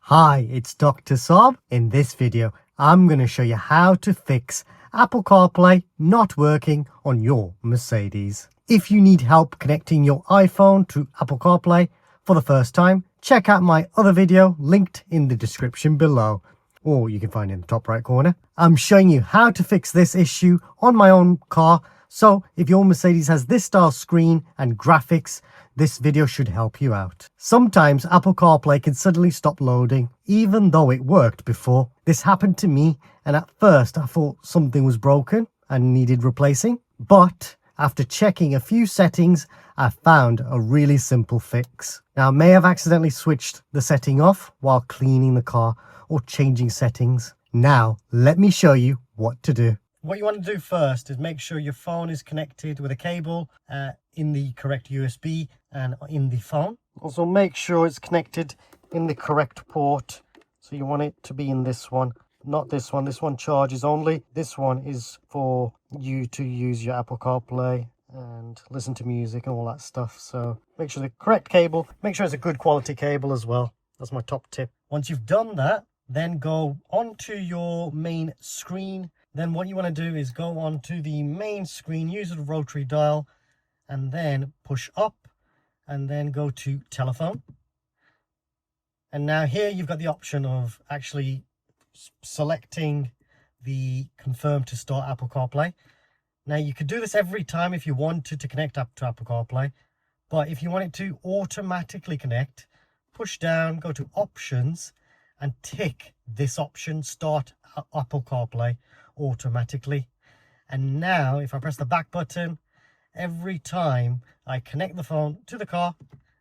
Hi, it's Dr. Saab. In this video, I'm going to show you how to fix Apple CarPlay not working on your Mercedes. If you need help connecting your iPhone to Apple CarPlay for the first time, check out my other video linked in the description below, or you can find it in the top right corner. I'm showing you how to fix this issue on my own car, so if your Mercedes has this style screen and graphics, this video should help you out. Sometimes Apple CarPlay can suddenly stop loading, even though it worked before. This happened to me, and at first I thought something was broken and needed replacing. But after checking a few settings, I found a really simple fix. Now, I may have accidentally switched the setting off while cleaning the car or changing settings. Now, let me show you what to do. What you want to do first is make sure your phone is connected with a cable in the correct USB and in the phone. Also make sure it's connected in the correct port. So you want it to be in this one, not this one. This one charges only. This one is for you to use your Apple CarPlay and listen to music and all that stuff. So make sure the correct cable, make sure it's a good quality cable as well. That's my top tip. Once you've done that, then go onto your main screen. Then what you want to do is go on to the main screen, use the rotary dial, and then push up, and then go to telephone. And now here you've got the option of actually selecting the confirm to start Apple CarPlay. Now you could do this every time if you wanted to connect up to Apple CarPlay, but if you want it to automatically connect, push down, go to options, and tick this option, start Apple CarPlay automatically. And now if I press the back button, every time I connect the phone to the car,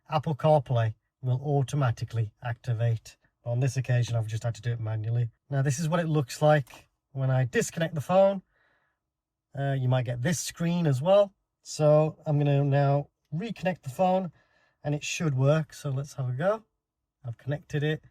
Apple CarPlay will automatically activate. On this occasion, I've just had to do it manually. Now this is what it looks like when I disconnect the phone. You might get this screen as well. So I'm going to now reconnect the phone and it should work. So let's have a go. I've connected it.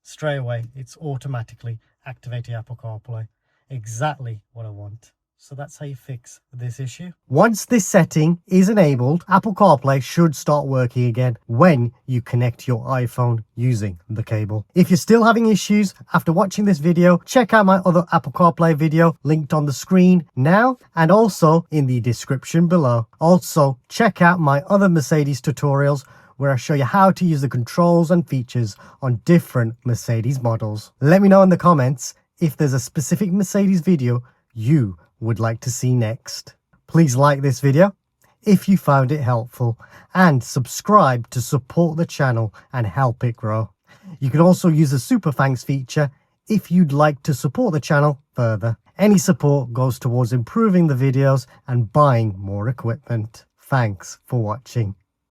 Straight away, it's automatically activating Apple CarPlay. Exactly what I want. So that's how you fix this issue. Once this setting is enabled, Apple CarPlay should start working again when you connect your iPhone using the cable. If you're still having issues after watching this video, check out my other Apple CarPlay video linked on the screen now and also in the description below. Also, check out my other Mercedes tutorials where I show you how to use the controls and features on different Mercedes models. Let me know in the comments if there's a specific Mercedes video you would like to see next. Please like this video if you found it helpful and subscribe to support the channel and help it grow. You can also use the super thanks feature if you'd like to support the channel further. Any support goes towards improving the videos and buying more equipment. Thanks for watching.